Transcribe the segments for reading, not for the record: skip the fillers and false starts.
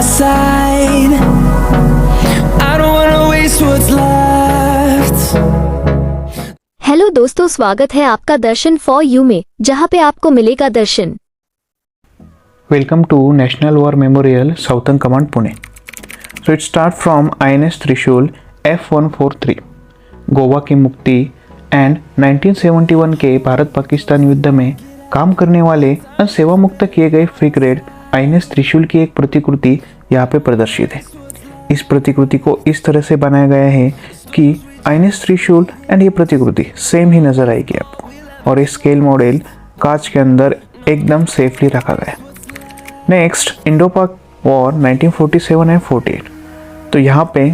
side. I don't wanna waste what's left. Hello दोस्तों, स्वागत है आपका दर्शन फॉर यू में, जहां पे आपको मिलेगा दर्शन। Welcome to National War Memorial, Southern Command, Pune. So it starts from INS Trishul F143, Goa की मुक्ति एंड 1971 के भारत पाकिस्तान युद्ध में काम करने वाले और सेवा मुक्त किए गए फ्रिगेट INS त्रिशूल की एक प्रतिकृति यहाँ पे प्रदर्शित है। इस प्रतिकृति को इस तरह से बनाया गया है कि INS त्रिशूल एंड ये प्रतिकृति सेम ही नज़र आएगी आपको, और ये स्केल मॉडल कांच के अंदर एकदम सेफली रखा गया। नेक्स्ट, इंडो पाक वॉर 1947 एंड 48। तो यहाँ पे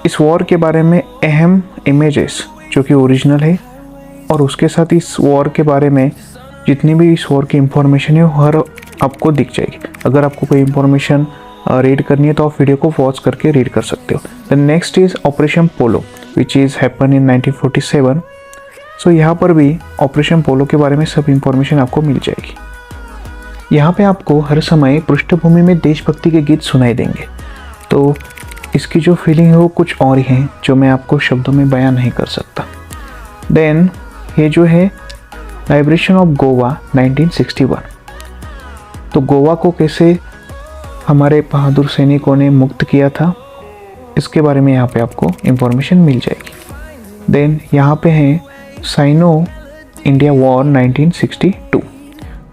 इस वॉर के बारे में अहम इमेजेस जो कि ओरिजिनल है, और उसके साथ इस वॉर के बारे में जितनी भी इस वॉर की इंफॉर्मेशन है वो हर आपको दिख जाएगी। अगर आपको कोई इंफॉर्मेशन रीड करनी है तो आप वीडियो को पॉज करके रीड कर सकते हो। The next is operation polo which is happen इन 1947। सो यहाँ पर भी ऑपरेशन पोलो के बारे में सब इंफॉर्मेशन आपको मिल जाएगी। यहाँ पे आपको हर समय पृष्ठभूमि में देशभक्ति के गीत सुनाई देंगे, तो इसकी जो फीलिंग है वो कुछ और ही है जो मैं आपको शब्दों में बयान नहीं कर सकता। देन ये जो है लाइब्रेशन ऑफ गोवा 1961। तो गोवा को कैसे हमारे बहादुर सैनिकों ने मुक्त किया था, इसके बारे में यहाँ पे आपको इंफॉर्मेशन मिल जाएगी। देन यहाँ पे है साइनो इंडिया वॉर 1962।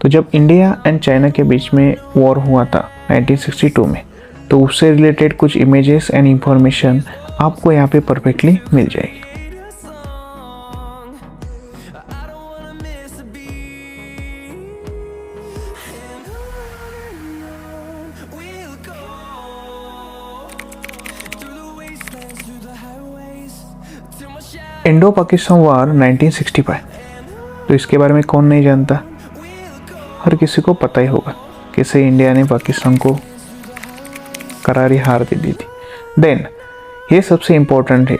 तो जब इंडिया एंड चाइना के बीच में वॉर हुआ था 1962 में, तो उससे रिलेटेड कुछ इमेजेस एंड इंफॉर्मेशन आपको यहाँ पे परफेक्टली मिल जाएगी। Indo Pakistan war 1965। तो इसके बारे में कौन नहीं जानता, हर किसी को पता ही होगा कैसे इंडिया ने पाकिस्तान को करारी हार दे दी थी। देन ये सबसे इम्पोर्टेंट है,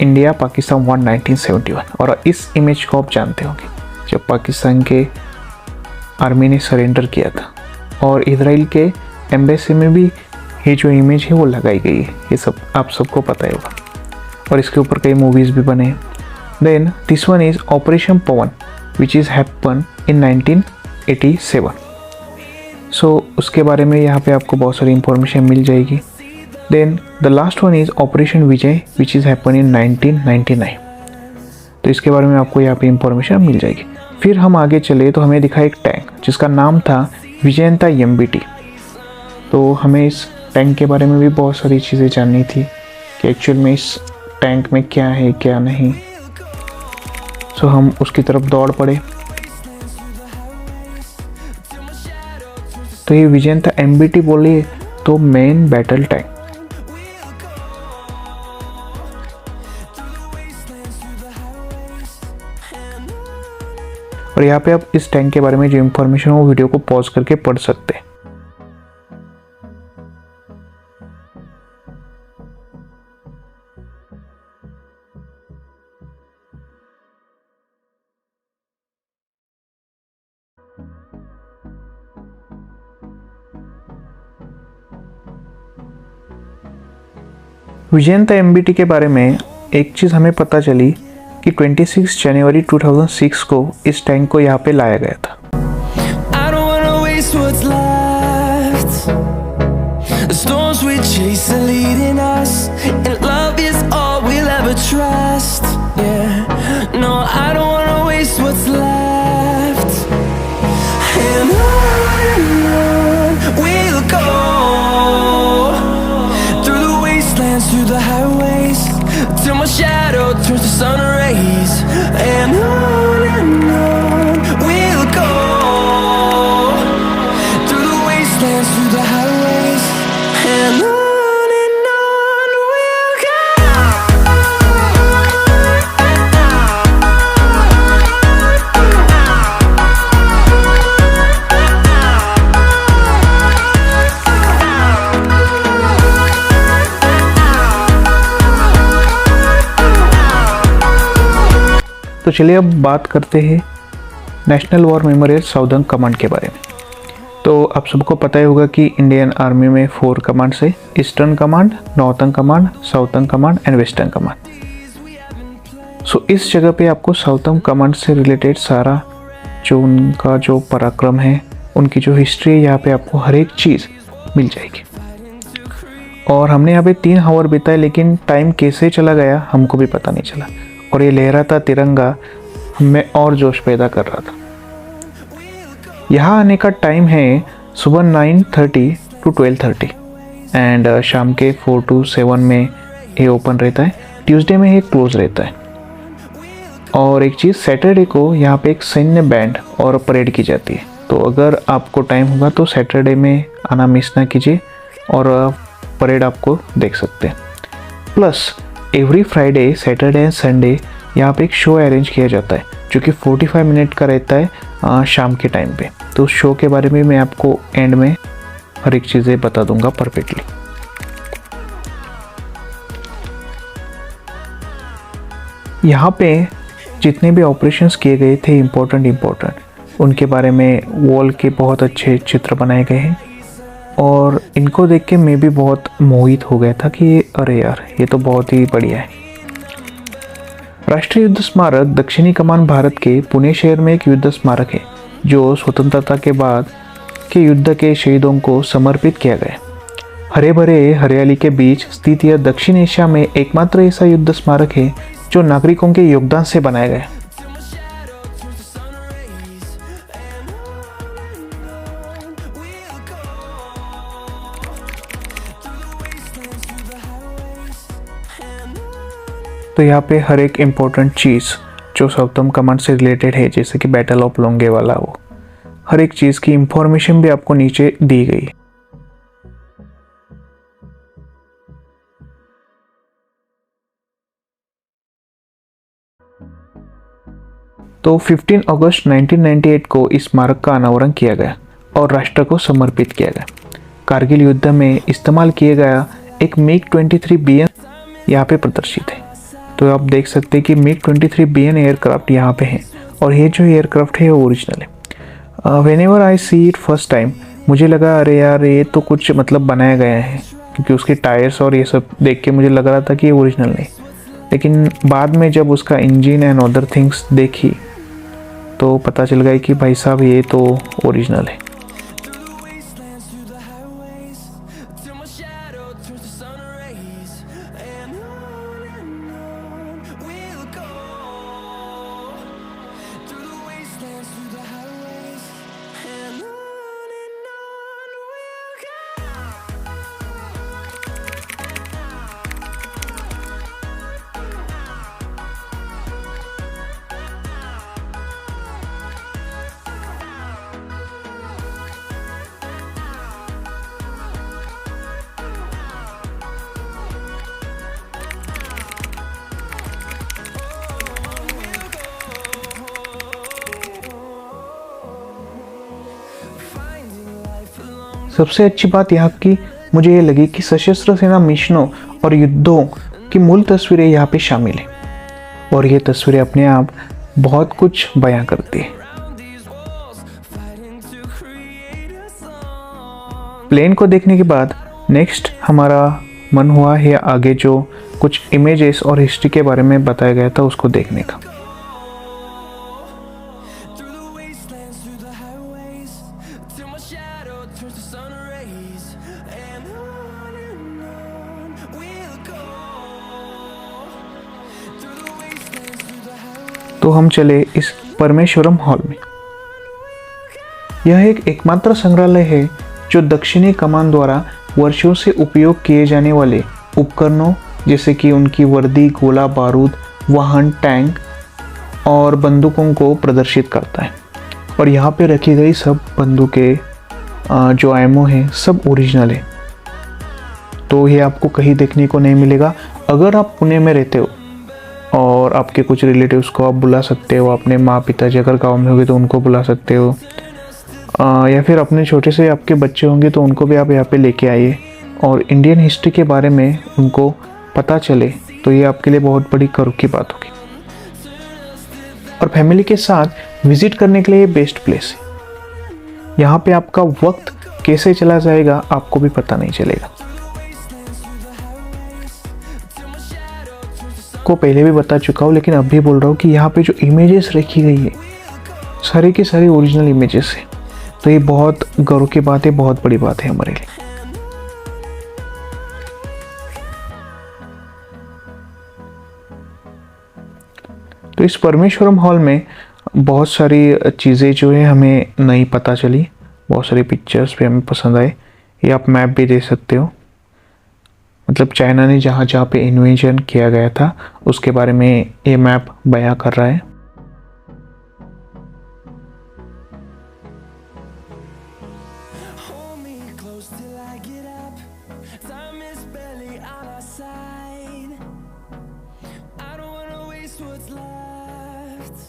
इंडिया पाकिस्तान वॉर 1971। और इस इमेज को आप जानते होंगे जब पाकिस्तान के आर्मी ने सरेंडर किया था, और इजराइल के एम्बेसी में भी ये जो इमेज है वो लगाई गई है। ये सब आप सबको पता ही होगा, और इसके ऊपर कई मूवीज़ भी बने हैं। Then this one is operation Pawan which is happen in 1987। So उसके बारे में यहाँ पे आपको बहुत सारी इंफॉर्मेशन मिल जाएगी। Then the last one is operation Vijay which is happen in 1999। तो इसके बारे में आपको यहाँ पे इंफॉर्मेशन मिल जाएगी। फिर हम आगे चले तो हमें दिखा एक टैंक जिसका नाम था विजयंता MBT। तो हमें इस टैंक के बारे में भी बहुत सारी चीज़ें जाननी थी कि एक्चुअल में इस टैंक में क्या है क्या नहीं। सो हम उसकी तरफ दौड़ पड़े। तो ये विजयंता MBT बोले तो मेन बैटल टैंक। और यहाँ पे आप इस टैंक के बारे में जो इंफॉर्मेशन हो वीडियो को पॉज करके पढ़ सकते हैं। विजयंता MBT के बारे में एक चीज़ हमें पता चली कि 26 जनवरी 2006 को इस टैंक को यहाँ पे लाया गया था। I don't wanna waste what's left. The storms we chase are leading us, and love is all we'll ever trust. Yeah, no, I don't wanna waste what's left. And on we'll go, through the wastelands, through the highways, till my shadow turns to sun rays. And on we'll go, through the wastelands, through the highways. And on we'll go. चलिए अब बात करते हैं national war memorial southern command के बारे में। तो आप सबको पता ही होगा कि इंडियन आर्मी में 4 कमांड्स है, eastern command, northern command, southern command and western command. So इस जगह पे आपको साउथर्न कमांड से रिलेटेड सारा जो उनका जो पराक्रम है, उनकी जो हिस्ट्री है, यहाँ पे आपको हर एक चीज़ मिल जाएगी। और हमने यहाँ पे 3 आवर बिताए, लेकिन टाइम कैसे चला गया हमको भी पता नहीं चला। और ये लहराता तिरंगा हमें और जोश पैदा कर रहा था। यहाँ आने का टाइम है सुबह 9:30 to 12:30 एंड शाम के 4 to 7 में ये ओपन रहता है। ट्यूसडे में ये क्लोज रहता है। और एक चीज़, सैटरडे को यहाँ पे एक सैन्य बैंड और परेड की जाती है। तो अगर आपको टाइम होगा तो सैटरडे में आना मिस ना कीजिए और परेड आपको देख सकते हैं। Plus every Friday, Saturday and Sunday यहाँ पे एक शो अरेंज किया जाता है जो कि 45 मिनट का रहता है शाम के टाइम पे। तो उस शो के बारे में मैं आपको एंड में हर एक चीज़ें बता दूंगा परफेक्टली। यहाँ पे जितने भी ऑपरेशंस किए गए थे इम्पोर्टेंट, उनके बारे में वॉल के बहुत अच्छे चित्र बनाए गए हैं। और इनको देख के मैं भी बहुत मोहित हो गया था कि अरे यार, ये तो बहुत ही बढ़िया है। राष्ट्रीय युद्ध स्मारक दक्षिणी कमान भारत के पुणे शहर में एक युद्ध स्मारक है जो स्वतंत्रता के बाद के युद्ध के शहीदों को समर्पित किया गया। हरे भरे हरियाली के बीच स्थित यह दक्षिण एशिया में एकमात्र ऐसा युद्ध स्मारक है जो नागरिकों के योगदान से बनाया गया। तो यहाँ पे हर एक इम्पोर्टेंट चीज़ जो साउथर्न कमांड से रिलेटेड है, जैसे कि बैटल ऑफ लोंगेवाला, वो हर एक चीज़ की इंफॉर्मेशन भी आपको नीचे दी गई है। तो 15 अगस्त 1998 को इस स्मारक का अनावरण किया गया और राष्ट्र को समर्पित किया गया। कारगिल युद्ध में इस्तेमाल किया गया एक MiG-23B यहाँ पे प्रदर्शित है। तो आप देख सकते हैं कि MiG-23B एयरक्राफ्ट यहाँ पे है और ये जो एयरक्राफ्ट है वो ओरिजिनल है। Whenever I see it first time, मुझे लगा अरे यार ये तो कुछ मतलब बनाया गया है, क्योंकि उसके टायर्स और ये सब देख के मुझे लग रहा था कि ये ओरिजिनल नहीं। लेकिन बाद में जब उसका इंजन एंड अदर थिंग्स देखी तो पता चल गया कि भाई साहब ये तो ओरिजिनल है। सबसे अच्छी बात यहाँ की मुझे ये लगी कि सशस्त्र सेना मिशनों और युद्धों की मूल तस्वीरें यहाँ पे शामिल हैं और ये तस्वीरें अपने आप बहुत कुछ बयां करती है। प्लेन को देखने के बाद नेक्स्ट हमारा मन हुआ है आगे जो कुछ इमेजेस और हिस्ट्री के बारे में बताया गया था उसको देखने का। तो हम चले इस परमेश्वरम हॉल में। यह एक एकमात्र संग्रहालय है जो दक्षिणी कमान द्वारा वर्षों से उपयोग किए जाने वाले उपकरणों जैसे कि उनकी वर्दी, गोला बारूद, वाहन, टैंक और बंदूकों को प्रदर्शित करता है। और यहाँ पे रखी गई सब बंदूकें जो एमओ है सब ओरिजिनल है। तो ये आपको कहीं देखने को नहीं मिलेगा। अगर आप पुणे में रहते हो और आपके कुछ रिलेटिव्स को आप बुला सकते हो, अपने माँ पिताजी अगर गाँव में होंगे तो उनको बुला सकते हो, या फिर अपने छोटे से आपके बच्चे होंगे तो उनको भी आप यहाँ पे लेके आइए और इंडियन हिस्ट्री के बारे में उनको पता चले, तो ये आपके लिए बहुत बड़ी गर्व की बात होगी। और फैमिली के साथ विजिट करने के लिए बेस्ट प्लेस है। यहाँ पे आपका वक्त कैसे चला जाएगा आपको भी पता नहीं चलेगा। को पहले भी बता चुका हूँ लेकिन अब भी बोल रहा हूँ कि यहाँ पे जो इमेजेस रखी गई है सारी की सारी ओरिजिनल इमेजेस है। तो ये बहुत गर्व की बात है, बहुत बड़ी बात है हमारे लिए। तो इस परमेश्वरम हॉल में बहुत सारी चीज़ें जो है हमें नहीं पता चली, बहुत सारी पिक्चर्स भी हमें पसंद आए। ये आप मैप भी दे सकते हो, मतलब चाइना ने जहाँ जहाँ पे इन्वेंशन किया गया था उसके बारे में ये मैप बयां कर रहा है। Hold me close till I get up. Time is barely on our side. I don't wanna waste what's left.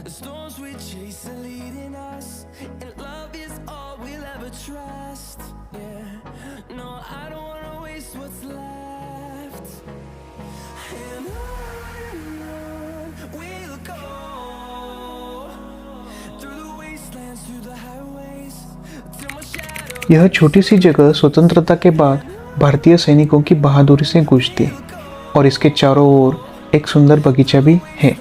The storms we chase are leading us, and love is all we'll ever trust. Yeah, no, I don't wanna waste what's left. And on we'll go, through the wastelands, through the highways, till my shadow. यह छोटी सी जगह स्वतंत्रता के बाद भारतीय सैनिकों की बहादुरी से गूंजती है और इसके चारों ओर एक सुंदर बगीचा भी है।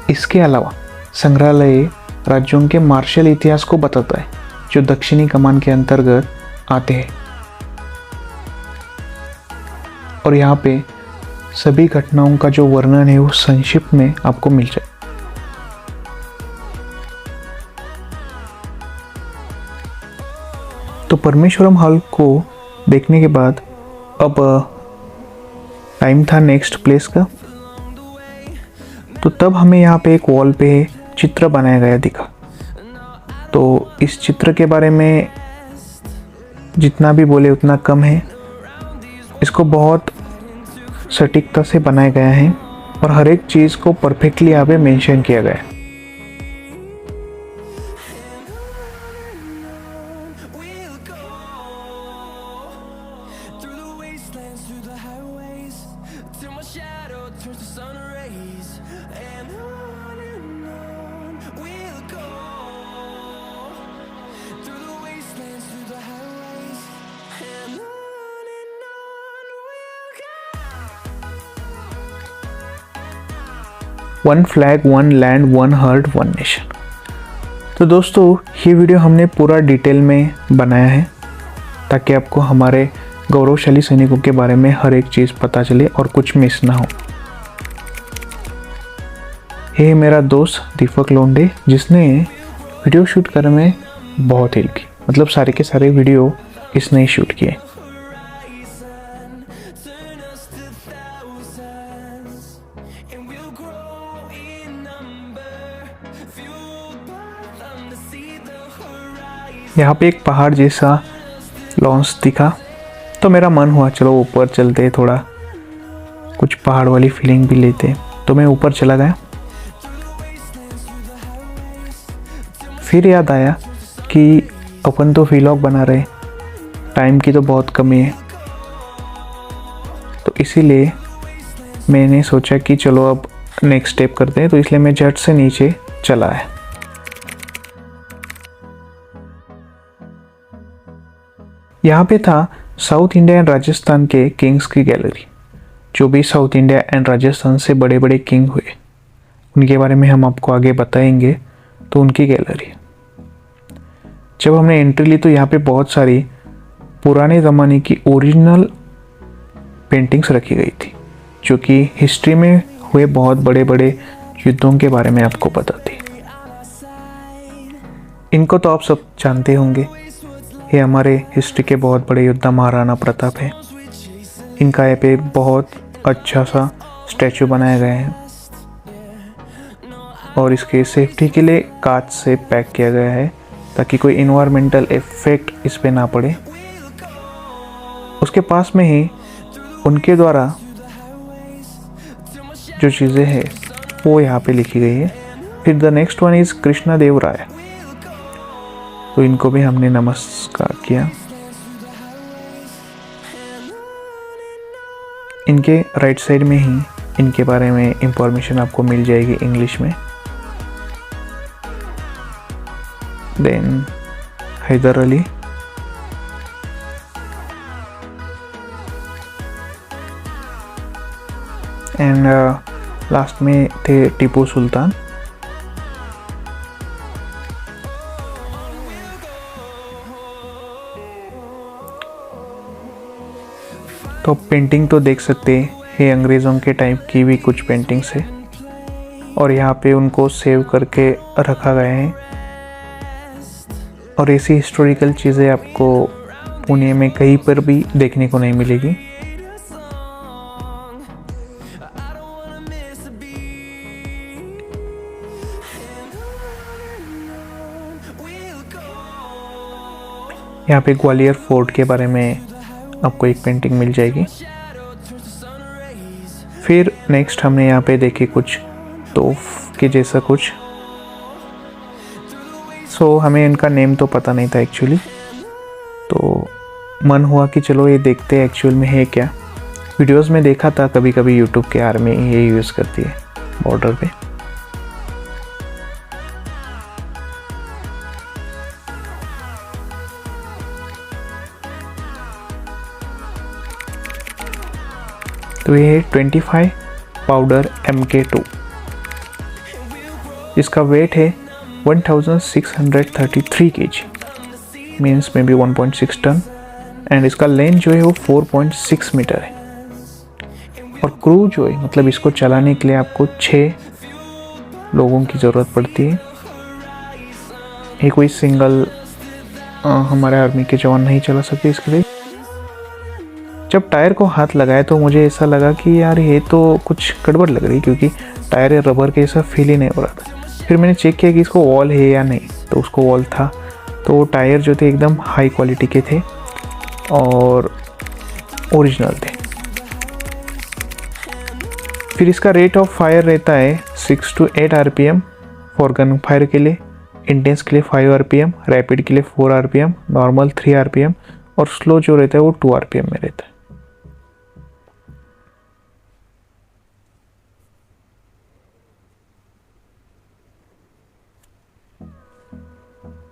इसके अलावा संग्रहालय राज्यों के मार्शल इतिहास को बताता है जो दक्षिणी कमान के अंतर्गत आते हैं और यहाँ पे सभी घटनाओं का जो वर्णन है वो संक्षिप्त में आपको मिल जाए। तो परमेश्वरम हॉल को देखने के बाद अब टाइम था नेक्स्ट प्लेस का। तो तब हमें यहाँ पे एक वॉल पे चित्र बनाया गया दिखा। तो इस चित्र के बारे में जितना भी बोले उतना कम है। इसको बहुत सटीकता से बनाया गया है और हर एक चीज़ को परफेक्टली यहाँ पे मेंशन किया गया है। We'll go through the wastelands, through the highways, till my shadow turns to sun rays. And on we'll go through the wastelands, through the highways. And on we'll go. One flag, one land, one heart, one nation. तो दोस्तों ये video हमने पूरा detail में बनाया है ताकि आपको हमारे गौरवशाली सैनिकों के बारे में हर एक चीज़ पता चले और कुछ मिस ना हो। ये मेरा दोस्त दीपक लोंडे जिसने वीडियो शूट करने में बहुत हेल्प की, मतलब सारे के सारे वीडियो इसने ही शूट किए। Turn us to thousands, and we'll grow in number, fueled by them to see the horizon. यहाँ पे एक पहाड़ जैसा लॉन्च दिखा तो मेरा मन हुआ चलो ऊपर चलते, थोड़ा कुछ पहाड़ वाली फीलिंग भी लेते। तो मैं ऊपर चला गया। फिर याद आया कि अपन तो व्लॉग बना रहे, टाइम की तो बहुत कमी है। तो इसीलिए मैंने सोचा कि चलो अब नेक्स्ट स्टेप करते हैं। तो इसलिए मैं झट से नीचे चला है। यहाँ पे था साउथ इंडिया एंड राजस्थान के किंग्स की गैलरी। जो भी साउथ इंडिया एंड राजस्थान से बड़े बड़े किंग हुए उनके बारे में हम आपको आगे बताएंगे। तो उनकी गैलरी जब हमने एंट्री ली तो यहाँ पे बहुत सारी पुराने ज़माने की ओरिजिनल पेंटिंग्स रखी गई थी जो कि हिस्ट्री में हुए बहुत बड़े बड़े युद्धों के बारे में आपको बताती। इनको तो आप सब जानते होंगे, ये हमारे हिस्ट्री के बहुत बड़े योद्धा महाराणा प्रताप है। इनका यहाँ पे बहुत अच्छा सा स्टैचू बनाया गया है और इसके सेफ्टी के लिए कांच से पैक किया गया है ताकि कोई इन्वायरमेंटल इफेक्ट इस पे ना पड़े। उसके पास में ही उनके द्वारा जो चीज़ें हैं वो यहाँ पे लिखी गई है। फिर the next one is Krishna Deva Raya. तो इनको भी हमने नमस्कार किया। इनके राइट साइड में ही इनके बारे में इंफॉर्मेशन आपको मिल जाएगी इंग्लिश में। Then Hyder Ali, and last में थे टीपू सुल्तान। तो पेंटिंग तो देख सकते हैं, अंग्रेज़ों के टाइप की भी कुछ पेंटिंग्स है और यहाँ पे उनको सेव करके रखा गया है। और ऐसी हिस्टोरिकल चीज़ें आपको पुणे में कहीं पर भी देखने को नहीं मिलेगी। यहाँ पे ग्वालियर फोर्ट के बारे में आपको एक पेंटिंग मिल जाएगी। फिर नेक्स्ट हमने यहाँ पे देखे कुछ तोफ के जैसा कुछ। सो हमें इनका नेम तो पता नहीं था एक्चुअली, तो मन हुआ कि चलो ये देखते हैं एक्चुअल में है क्या। वीडियोस में देखा था कभी कभी यूट्यूब के आर्मी ये यूज़ करती है बॉर्डर पे। तो ये है 25 पाउडर MK2, इसका वेट है 1633 kg, means may be 1.6 ton, and इसका लेंथ जो है वो 4.6 मीटर है। और क्रू जो है, मतलब इसको चलाने के लिए आपको 6 लोगों की ज़रूरत पड़ती है। ये कोई सिंगल हमारे आर्मी के जवान नहीं चला सकते इसके लिए। जब टायर को हाथ लगाया तो मुझे ऐसा लगा कि यार ये तो कुछ गड़बड़ लग रही, क्योंकि टायर रबर के ऐसा फील ही नहीं हो रहा था। फिर मैंने चेक किया कि इसको वॉल है या नहीं, तो उसको वॉल था। तो टायर जो थे एकदम हाई क्वालिटी के थे और ओरिजिनल थे। फिर इसका रेट ऑफ फायर रहता है 6 to 8 RPM for gun fire के लिए, इंटेंस के लिए 5 RPM, रैपिड के लिए 4 RPM, नॉर्मल 3 RPM और स्लो जो रहता है वो 2 RPM में रहता है।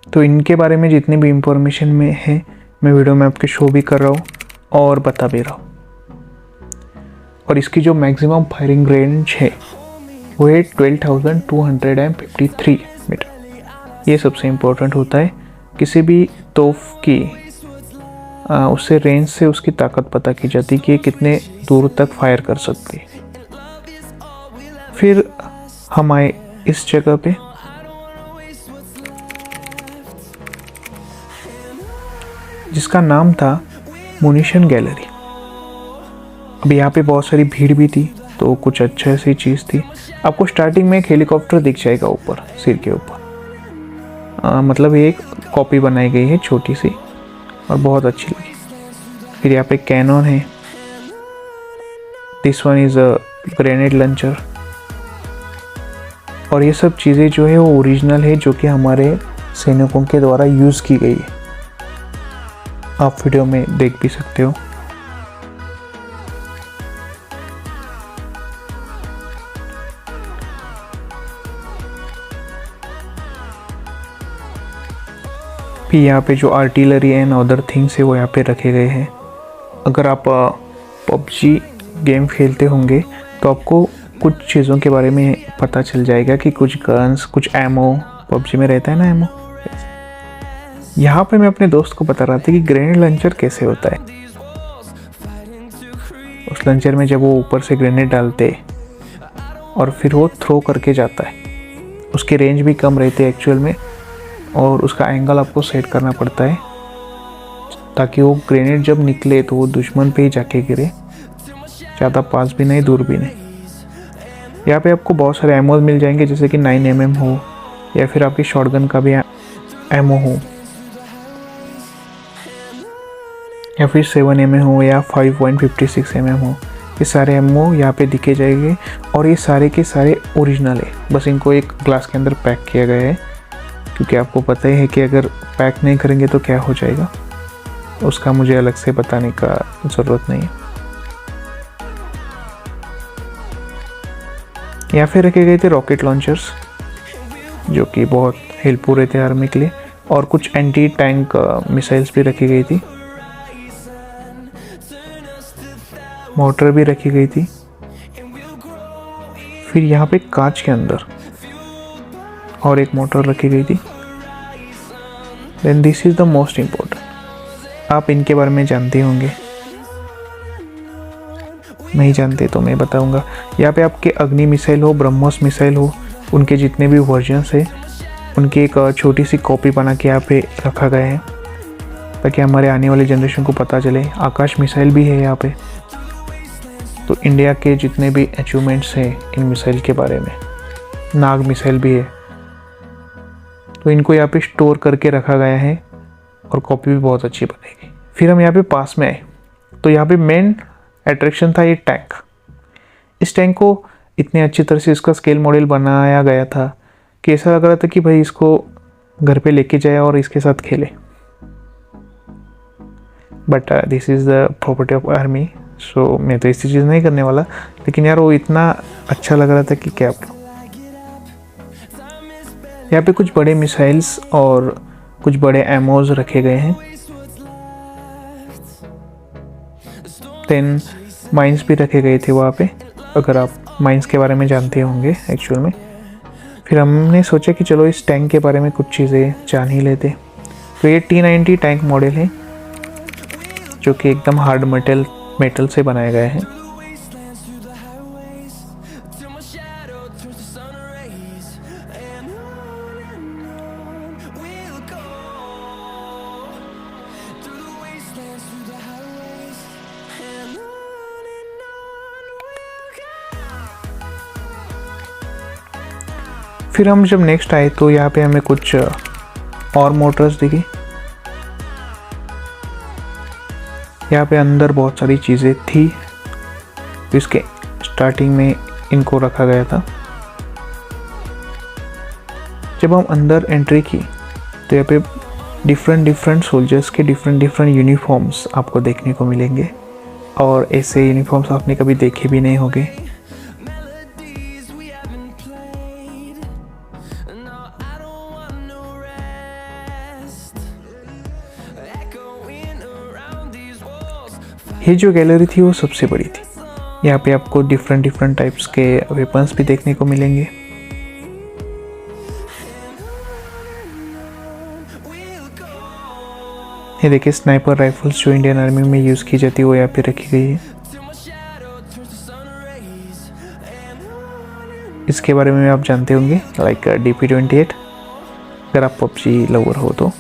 तो इनके बारे में जितनी भी इंफॉर्मेशन में है मैं वीडियो में आपके शो भी कर रहा हूँ और बता भी रहा हूँ। और इसकी जो मैक्सिमम फायरिंग रेंज है वो है 12,253 मीटर। ये सबसे इम्पोर्टेंट होता है किसी भी तोफ की, उससे रेंज से उसकी ताकत पता की जाती है कि कितने दूर तक फायर कर सकती है। फिर हम आए इस जगह पे, जिसका नाम था मुनिशन गैलरी। अब यहाँ पे बहुत सारी भीड़ भी थी, तो कुछ अच्छा सी चीज़ थी। आपको स्टार्टिंग में एक हेलीकॉप्टर दिख जाएगा ऊपर, सिर के ऊपर। मतलब एक कॉपी बनाई गई है छोटी सी और बहुत अच्छी लगी। फिर यहाँ पे कैनन है, this one is a grenade launcher. और ये सब चीज़ें जो है वो ओरिजिनल है, जो कि हमारे सैनिकों के द्वारा यूज़ की गई है। आप वीडियो में देख भी सकते हो। फिर यहाँ पे जो आर्टिलरी एंड अदर थिंग्स है वो यहाँ पे रखे गए हैं। अगर आप PUBG गेम खेलते होंगे तो आपको कुछ चीज़ों के बारे में पता चल जाएगा कि कुछ गन्स, कुछ एमो PUBG में रहता है ना एमो। यहाँ पे मैं अपने दोस्त को बता रहा था कि ग्रेनेड लॉन्चर कैसे होता है। उस लॉन्चर में जब वो ऊपर से ग्रेनेड डालते और फिर वो थ्रो करके जाता है, उसकी रेंज भी कम रहती है एक्चुअल में, और उसका एंगल आपको सेट करना पड़ता है ताकि वो ग्रेनेड जब निकले तो वो दुश्मन पे ही जाके गिरे, ज़्यादा पास भी नहीं दूर भी नहीं। यहाँ पे आपको बहुत सारे एमोज मिल जाएंगे, जैसे कि 9mm हो या फिर आपकी शॉटगन का भी एमो हो, या फिर 7mm हो या 5.56mm हो। ये सारे एमओ यहाँ पे दिखे जाएंगे और ये सारे के सारे ओरिजिनल है। बस इनको एक ग्लास के अंदर पैक किया गया है, क्योंकि आपको पता ही है कि अगर पैक नहीं करेंगे तो क्या हो जाएगा, उसका मुझे अलग से बताने का ज़रूरत नहीं है। यहाँ पे रखे गए थे रॉकेट लॉन्चर्स, जो कि बहुत हेल्पफुल रहते हैं आर्मी के लिए, और कुछ एंटी टैंक मिसाइल्स भी रखी गई थी, मोटर भी रखी गई थी। फिर यहाँ पे कांच के अंदर और एक मोटर रखी गई थी। Then this is the most important, आप इनके बारे में जानते होंगे, नहीं जानते तो मैं बताऊंगा। यहाँ पे आपके अग्नि मिसाइल हो, ब्रह्मोस मिसाइल हो, उनके जितने भी वर्जन्स है उनकी एक छोटी सी कॉपी बना के यहाँ पे रखा गया है, ताकि हमारे आने वाले जनरेशन को पता चले। आकाश मिसाइल भी है यहाँ पे, तो इंडिया के जितने भी अचीवमेंट्स हैं इन मिसाइल के बारे में। नाग मिसाइल भी है, तो इनको यहाँ पे स्टोर करके रखा गया है और कॉपी भी बहुत अच्छी बनेगी। फिर हम यहाँ पे पास में आए तो यहाँ पे मेन अट्रैक्शन था ये टैंक। इस टैंक को इतने अच्छी तरह से इसका स्केल मॉडल बनाया गया था कि ऐसा लग रहा था कि भाई इसको घर पे लेके जाए और इसके साथ खेले। But this is the property of army, so मैं तो ऐसी चीज़ नहीं करने वाला, लेकिन यार वो इतना अच्छा लग रहा था कि क्या। यहाँ पे कुछ बड़े मिसाइल्स और कुछ बड़े एमोज रखे गए हैं। देन माइंस भी रखे गए थे वहाँ पे, अगर आप माइंस के बारे में जानते होंगे एक्चुअल में। फिर हमने सोचा कि चलो इस टैंक के बारे में कुछ चीज़ें जान ही लेते। तो ये T90 टैंक मॉडल है, जो कि एकदम हार्ड मेटल से बनाया गया है। फिर हम जब नेक्स्ट आए तो यहाँ पे हमें कुछ और मोटर्स दिखी। यहाँ पे अंदर बहुत सारी चीज़ें थी, तो इसके स्टार्टिंग में इनको रखा गया था। जब हम अंदर एंट्री की तो यहाँ पे डिफरेंट सोल्जर्स के डिफरेंट यूनिफॉर्म्स आपको देखने को मिलेंगे, और ऐसे यूनिफॉर्म्स आपने कभी देखे भी नहीं होंगे। ये जो गैलरी थी वो सबसे बड़ी थी। यहाँ पे आपको डिफरेंट टाइप्स के वेपन्स भी देखने को मिलेंगे। ये देखिए स्नाइपर राइफल्स जो इंडियन आर्मी में यूज़ की जाती है वो यहाँ पे रखी गई है। इसके बारे में आप जानते होंगे, लाइक DP28, अगर आप पबजी लवर हो तो।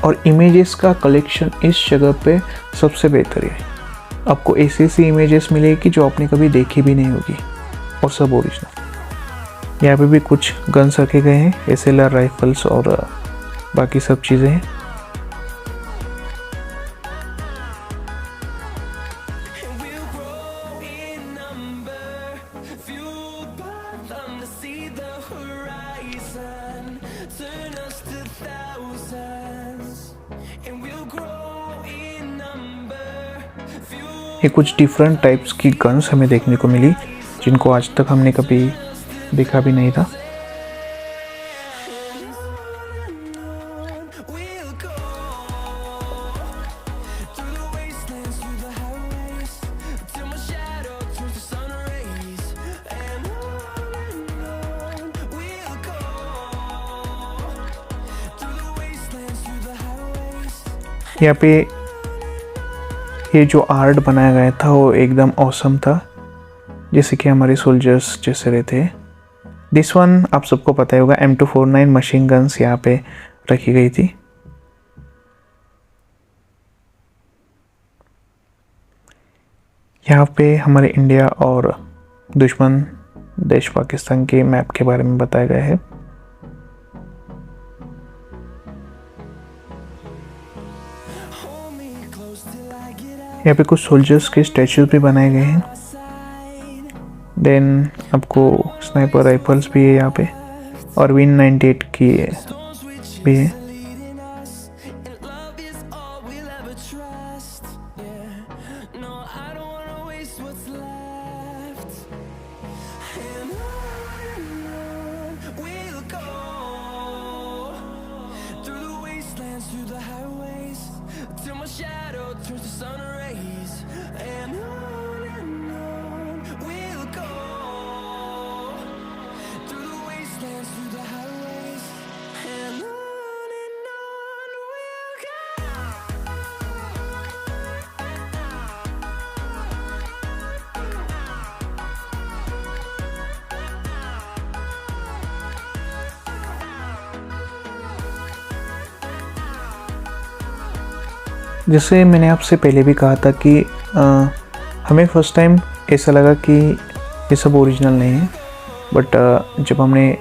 और इमेजेस का कलेक्शन इस जगह पे सबसे बेहतर है। आपको ऐसी इमेजेस मिलेगी जो आपने कभी देखी भी नहीं होगी, और सब ओरिजिनल। यहाँ पे भी कुछ गन्स रखे गए हैं, SLR राइफल्स और बाकी सब चीज़ें हैं। ये कुछ डिफरेंट टाइप्स की गन्स हमें देखने को मिली, जिनको आज तक हमने कभी देखा भी नहीं था। यहाँ पे ये जो आर्ट बनाया गया था वो एकदम ऑसम था, जैसे कि हमारे सोल्जर्स जैसे रहते हैं। दिस वन आप सबको पता ही होगा, M249 मशीन गन्स यहाँ पे रखी गई थी। यहाँ पे हमारे इंडिया और दुश्मन देश पाकिस्तान के मैप के बारे में बताया गया है। यहाँ पे कुछ सोल्जर्स के स्टैचूज भी बनाए गए हैं। देन आपको स्नाइपर राइफल्स भी है यहाँ पे, और विन 98 की भी है। And on we'll go, through the wastelands, through the highways, till my shadow turns to sun rays. And on we'll go, through the wastelands, through the highways. And on we'll go. जैसे मैंने आपसे पहले भी कहा था कि हमें first time ऐसा लगा कि ये सब ओरिजिनल नहीं है, बट जब हमने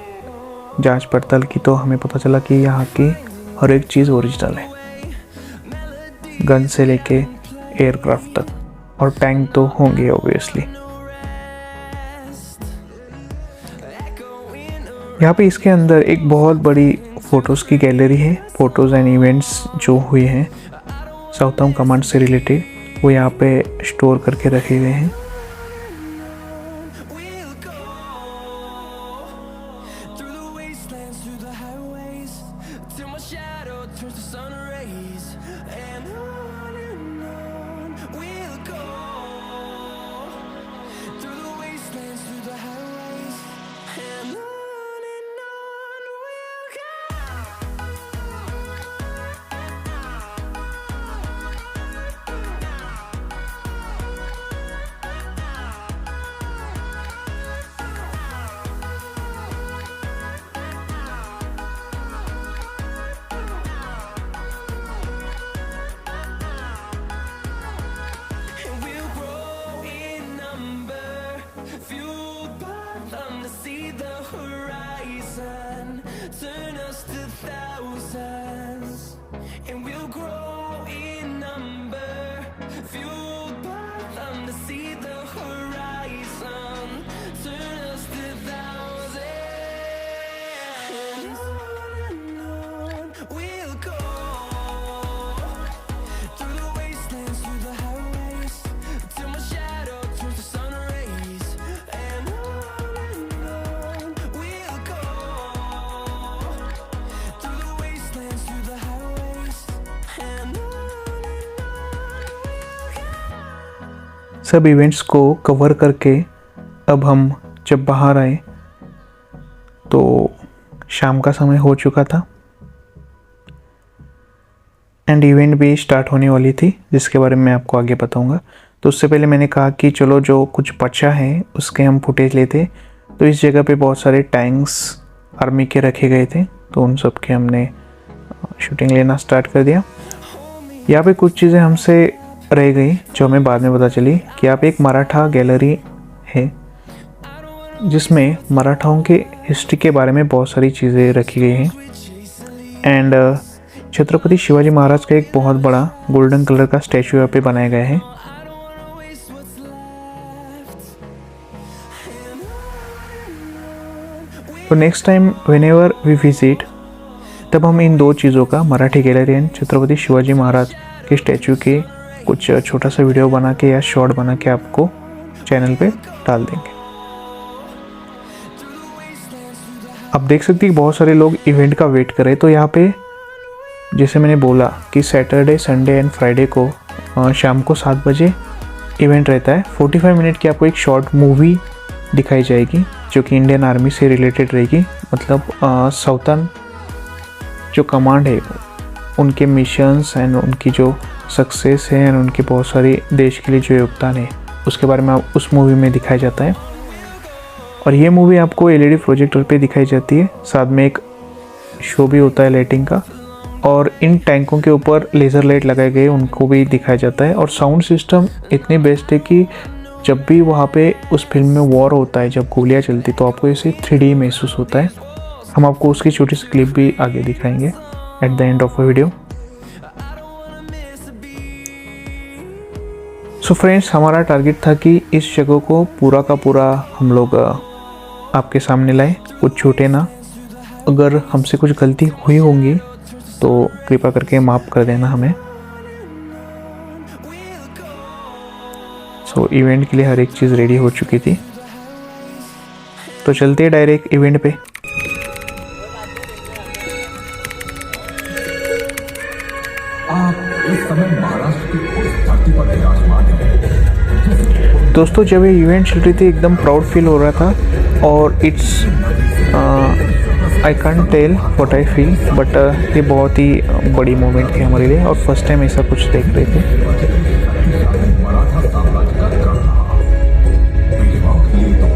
जांच पड़ताल की तो हमें पता चला कि यहाँ की हर एक चीज़ ओरिजिनल है, गन से लेके एयरक्राफ्ट तक, और टैंक तो होंगे ऑब्वियसली। यहाँ पे इसके अंदर एक बहुत बड़ी फ़ोटोज़ की गैलरी है। फ़ोटोज़ एंड इवेंट्स जो हुए हैं साउथर्न कमांड से रिलेटेड, वो यहाँ पे स्टोर करके रखे हुए हैं। We'll go, through the wastelands, through the highways, till my shadow turns to sun rays. And on we'll go, through the wastelands, through the highways. And on we'll go. And we'll grow in number, fueled by them to see the horizon, turn us to thousands. And we'll grow in number, fueled by them to see the horizon, turn us to thousands. And on we'll go, through the wastelands, through the highways, till my shadow turns to sun rays. And on we'll go, through the wastelands, through the highways. And on we'll go. सब events को cover करके अब हम जब बाहर आए तो शाम का समय हो चुका था एंड इवेंट भी स्टार्ट होने वाली थी, जिसके बारे में मैं आपको आगे बताऊंगा। तो उससे पहले मैंने कहा कि चलो जो कुछ बचा है उसके हम फुटेज लेते। तो इस जगह पे बहुत सारे टैंक्स आर्मी के रखे गए थे, तो उन सब के हमने शूटिंग लेना स्टार्ट कर दिया। यहाँ पे कुछ चीज़ें हमसे रह गई जो हमें बाद में पता चली कि यहाँ पे एक मराठा गैलरी है जिसमें मराठाओं के हिस्ट्री के बारे में बहुत सारी चीज़ें रखी गई हैं एंड छत्रपति शिवाजी महाराज का एक बहुत बड़ा गोल्डन कलर का स्टैचू यहाँ पे बनाया गया है। तो next time whenever we visit तब हम इन दो चीज़ों का, मराठी गैलरी एंड छत्रपति शिवाजी महाराज के स्टैचू के कुछ छोटा सा वीडियो बना के या शॉर्ट बना के आपको चैनल पे डाल देंगे। आप देख सकते हैं बहुत सारे लोग इवेंट का वेट कर रहे हैं। तो यहाँ पे जैसे मैंने बोला कि सैटरडे, संडे एंड फ्राइडे को शाम को 7 बजे इवेंट रहता है। 45 मिनट की आपको एक शॉर्ट मूवी दिखाई जाएगी जो कि इंडियन आर्मी से रिलेटेड रहेगी, मतलब साउथर्न जो कमांड है उनके मिशंस एंड उनकी जो सक्सेस है एंड उनके बहुत सारे देश के लिए जो योगदान है उसके बारे में उस मूवी में दिखाया जाता है। और ये मूवी आपको एलईडी प्रोजेक्टर पे दिखाई जाती है, साथ में एक शो भी होता है लाइटिंग का, और इन टैंकों के ऊपर लेज़र लाइट लगाए गए उनको भी दिखाया जाता है। और साउंड सिस्टम इतनी बेस्ट है कि जब भी वहाँ पे उस फिल्म में वॉर होता है, जब गोलियाँ चलती तो आपको इसे 3D महसूस होता है। हम आपको उसकी छोटी सी क्लिप भी आगे दिखाएंगे at the end of a video. So friends, हमारा टारगेट था कि इस जगह को पूरा का पूरा हम लोग आपके सामने लाए, कुछ छूटे ना। अगर हमसे कुछ गलती हुई होंगी तो कृपा करके माफ़ कर देना हमें। सो इवेंट के लिए हर एक चीज़ रेडी हो चुकी थी। तो चलते हैं डायरेक्ट इवेंट पे। आप इस समय महाराष्ट्र की उस धरती पर विराजमान हैं। दोस्तों जब ये इवेंट चल रही थी एकदम प्राउड फील हो रहा था और it's I can't tell what I feel, but ये बहुत ही बड़ी मोमेंट थी हमारे लिए और फर्स्ट टाइम ऐसा कुछ देख रहे थे। मराठा साम्राज्य का गढ़ रहा। पेशवाओं के लिए तो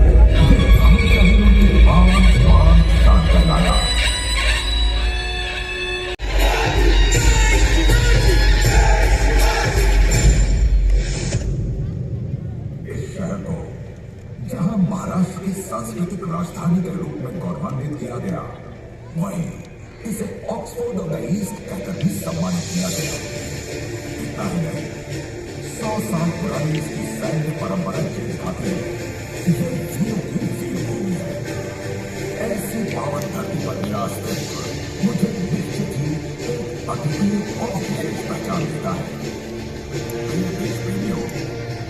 हमेशा ही उनकी बाण शान कहलाया। इस शहर को जहां महाराष्ट्र की सांस्कृतिक राजधानी के रूप में गौरवान्वित किया गया, वहीं इसे ऑक्सफोर्ड ऑफ द ईस्ट कहकर भी सम्मानित किया गया। इतना ही नहीं, 100 साल पुरानी इसकी सैन्य परंपरा के खातिर यह वीरों की वीरभूमि है। ऐसी पावन धरती पर विराजते मुझे निश्चित ही एक अद्वितीय और विशेष पहचान देता है। प्रिय देश प्रेमियों,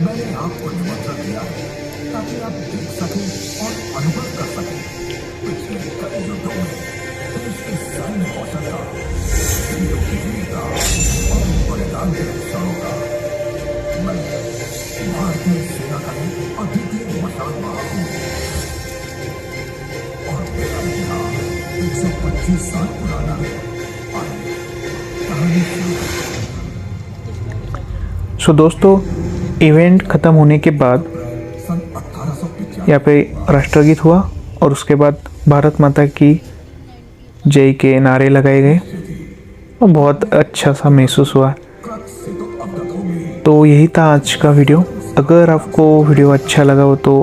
मैंने आपको निमंत्रण दिया है ताकि आप देख सकें और अनुभव कर सकें पिछले कई युद्धों में देश के सैन्य कौशल का, वीरों की वीरता और बलिदान के क्षणों का। मैं भारतीय सेना का एक अद्वितीय मशाल वाहक हूँ और मेरा इतिहास 125 साल पुराना है। आइए कहानी शुरू करते हैं। सो दोस्तों इवेंट ख़त्म होने के बाद सन 1895 यहाँ पे राष्ट्रगीत हुआ और उसके बाद भारत माता की जय के नारे लगाए गए और बहुत अच्छा सा महसूस हुआ। से तो अवगत हो गई। तो यही था आज का वीडियो। अगर आपको वीडियो अच्छा लगा हो तो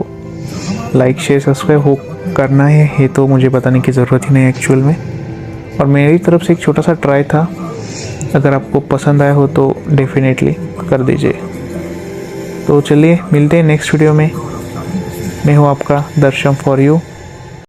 लाइक शेयर सब्सक्राइब हो करना है तो मुझे बताने की ज़रूरत ही नहीं एक्चुअल में, और मेरी तरफ से एक छोटा सा ट्राई था। अगर आपको पसंद आया हो तो डेफिनेटली कर दीजिए। तो चलिए मिलते हैं नेक्स्ट वीडियो में। मैं हूँ आपका दर्शन फॉर यू।